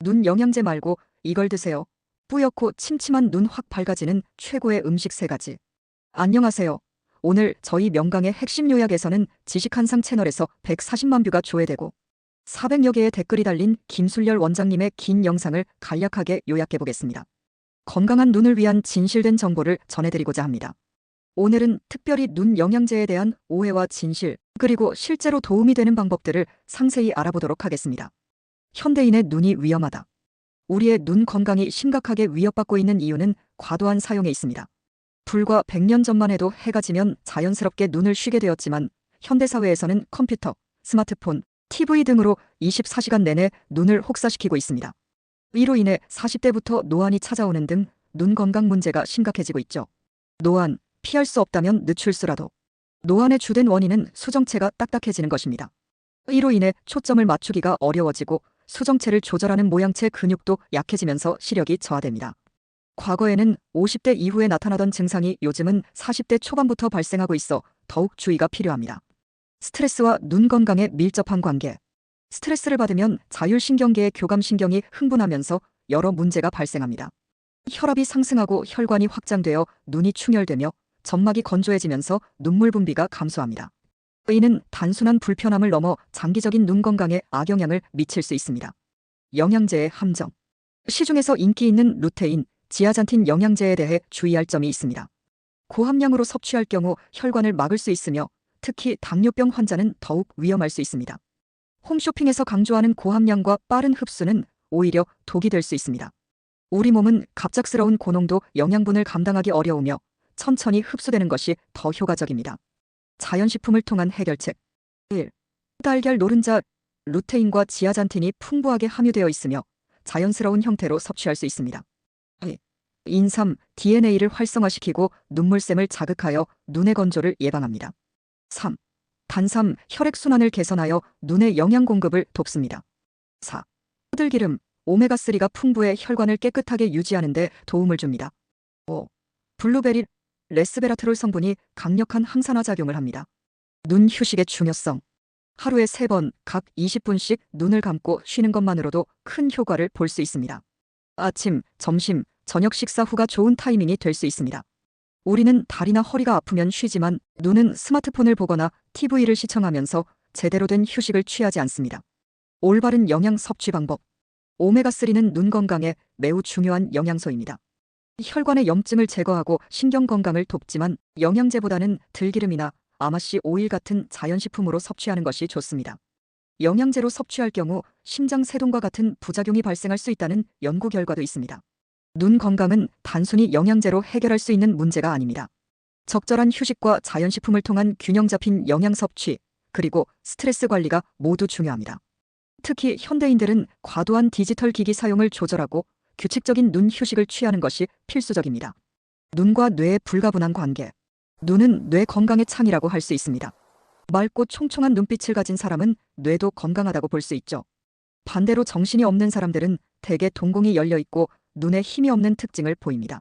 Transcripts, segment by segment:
눈 영양제 말고 이걸 드세요. 뿌옇고 침침한 눈 확 밝아지는 최고의 음식 3가지. 안녕하세요. 오늘 저희 명강의 핵심 요약에서는 지식한상 채널에서 140만 뷰가 조회되고 400여 개의 댓글이 달린 김술렬 원장님의 긴 영상을 간략하게 요약해 보겠습니다. 건강한 눈을 위한 진실된 정보를 전해드리고자 합니다. 오늘은 특별히 눈 영양제에 대한 오해와 진실, 그리고 실제로 도움이 되는 방법들을 상세히 알아보도록 하겠습니다. 현대인의 눈이 위험하다. 우리의 눈 건강이 심각하게 위협받고 있는 이유는 과도한 사용에 있습니다. 불과 100년 전만 해도 해가 지면 자연스럽게 눈을 쉬게 되었지만 현대사회에서는 컴퓨터, 스마트폰, TV 등으로 24시간 내내 눈을 혹사시키고 있습니다. 이로 인해 40대부터 노안이 찾아오는 등 눈 건강 문제가 심각해지고 있죠. 노안, 피할 수 없다면 늦출수라도. 노안의 주된 원인은 수정체가 딱딱해지는 것입니다. 이로 인해 초점을 맞추기가 어려워지고 수정체를 조절하는 모양체 근육도 약해지면서 시력이 저하됩니다. 과거에는 50대 이후에 나타나던 증상이 요즘은 40대 초반부터 발생하고 있어 더욱 주의가 필요합니다. 스트레스와 눈 건강의 밀접한 관계. 스트레스를 받으면 자율신경계의 교감신경이 흥분하면서 여러 문제가 발생합니다. 혈압이 상승하고 혈관이 확장되어 눈이 충혈되며 점막이 건조해지면서 눈물 분비가 감소합니다. 이는 단순한 불편함을 넘어 장기적인 눈 건강에 악영향을 미칠 수 있습니다. 영양제의 함정. 시중에서 인기 있는 루테인, 지아잔틴 영양제에 대해 주의할 점이 있습니다. 고함량으로 섭취할 경우 혈관을 막을 수 있으며 특히 당뇨병 환자는 더욱 위험할 수 있습니다. 홈쇼핑에서 강조하는 고함량과 빠른 흡수는 오히려 독이 될 수 있습니다. 우리 몸은 갑작스러운 고농도 영양분을 감당하기 어려우며 천천히 흡수되는 것이 더 효과적입니다. 자연식품을 통한 해결책. 1. 달걀 노른자. 루테인과 지아잔틴이 풍부하게 함유되어 있으며 자연스러운 형태로 섭취할 수 있습니다. 2. 인삼, DNA를 활성화시키고 눈물샘을 자극하여 눈의 건조를 예방합니다. 3. 단삼, 혈액순환을 개선하여 눈의 영양 공급을 돕습니다. 4. 들기름, 오메가3가 풍부해 혈관을 깨끗하게 유지하는 데 도움을 줍니다. 5. 블루베리, 레스베라트롤 성분이 강력한 항산화 작용을 합니다. 눈 휴식의 중요성. 하루에 3번, 각 20분씩 눈을 감고 쉬는 것만으로도 큰 효과를 볼 수 있습니다. 아침, 점심, 저녁 식사 후가 좋은 타이밍이 될 수 있습니다. 우리는 다리나 허리가 아프면 쉬지만 눈은 스마트폰을 보거나 TV를 시청하면서 제대로 된 휴식을 취하지 않습니다. 올바른 영양 섭취 방법. 오메가3는 눈 건강에 매우 중요한 영양소입니다. 혈관의 염증을 제거하고 신경 건강을 돕지만 영양제보다는 들기름이나 아마씨 오일 같은 자연식품으로 섭취하는 것이 좋습니다. 영양제로 섭취할 경우 심장 세동과 같은 부작용이 발생할 수 있다는 연구 결과도 있습니다. 눈 건강은 단순히 영양제로 해결할 수 있는 문제가 아닙니다. 적절한 휴식과 자연식품을 통한 균형 잡힌 영양 섭취, 그리고 스트레스 관리가 모두 중요합니다. 특히 현대인들은 과도한 디지털 기기 사용을 조절하고 규칙적인 눈 휴식을 취하는 것이 필수적입니다. 눈과 뇌의 불가분한 관계. 눈은 뇌 건강의 창이라고 할 수 있습니다. 맑고 총총한 눈빛을 가진 사람은 뇌도 건강하다고 볼 수 있죠. 반대로 정신이 없는 사람들은 대개 동공이 열려 있고 눈에 힘이 없는 특징을 보입니다.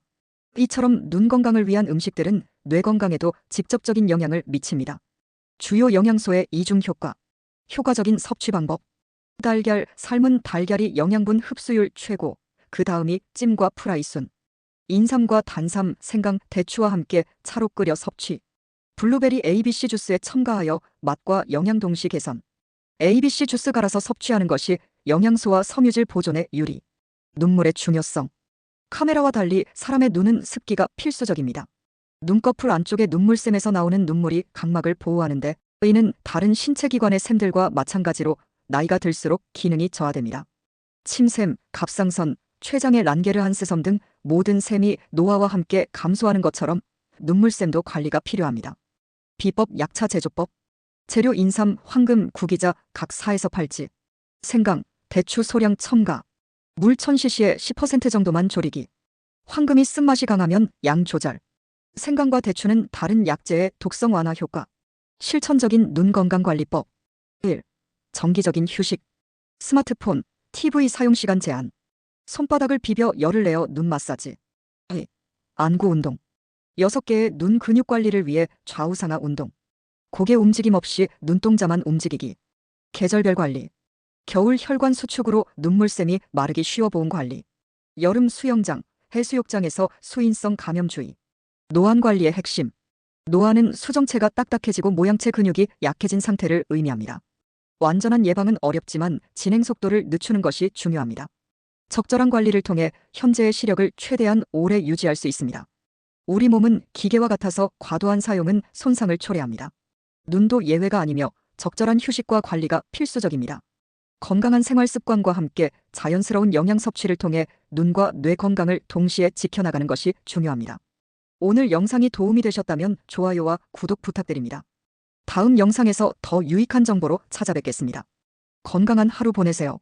이처럼 눈 건강을 위한 음식들은 뇌 건강에도 직접적인 영향을 미칩니다. 주요 영양소의 이중 효과. 효과적인 섭취 방법. 달걀, 삶은 달걀이 영양분 흡수율 최고. 그 다음이 찜과 프라이 순. 인삼과 단삼, 생강, 대추와 함께 차로 끓여 섭취. 블루베리 ABC 주스에 첨가하여 맛과 영양 동시 개선. ABC 주스 갈아서 섭취하는 것이 영양소와 섬유질 보존에 유리. 눈물의 중요성. 카메라와 달리 사람의 눈은 습기가 필수적입니다. 눈꺼풀 안쪽의 눈물샘에서 나오는 눈물이 각막을 보호하는데 이는 다른 신체 기관의 샘들과 마찬가지로 나이가 들수록 기능이 저하됩니다. 침샘, 갑상선, 췌장의 란게르한스섬 등 모든 샘이 노화와 함께 감소하는 것처럼 눈물샘도 관리가 필요합니다. 비법 약차 제조법. 재료 인삼, 황금, 구기자 각 4에서 8지. 생강, 대추 소량 첨가. 물 1000cc에 10% 정도만 졸이기. 황금이 쓴맛이 강하면 양 조절. 생강과 대추는 다른 약재의 독성 완화 효과. 실천적인 눈 건강 관리법. 1. 정기적인 휴식. 스마트폰, TV 사용 시간 제한. 손바닥을 비벼 열을 내어 눈 마사지. 2. 안구 운동. 6개의 눈 근육 관리를 위해 좌우상하 운동. 고개 움직임 없이 눈동자만 움직이기. 계절별 관리. 겨울 혈관 수축으로 눈물샘이 마르기 쉬워 보험 관리. 여름 수영장, 해수욕장에서 수인성 감염 주의. 노안 관리의 핵심. 노안은 수정체가 딱딱해지고 모양체 근육이 약해진 상태를 의미합니다. 완전한 예방은 어렵지만 진행 속도를 늦추는 것이 중요합니다. 적절한 관리를 통해 현재의 시력을 최대한 오래 유지할 수 있습니다. 우리 몸은 기계와 같아서 과도한 사용은 손상을 초래합니다. 눈도 예외가 아니며 적절한 휴식과 관리가 필수적입니다. 건강한 생활 습관과 함께 자연스러운 영양 섭취를 통해 눈과 뇌 건강을 동시에 지켜나가는 것이 중요합니다. 오늘 영상이 도움이 되셨다면 좋아요와 구독 부탁드립니다. 다음 영상에서 더 유익한 정보로 찾아뵙겠습니다. 건강한 하루 보내세요.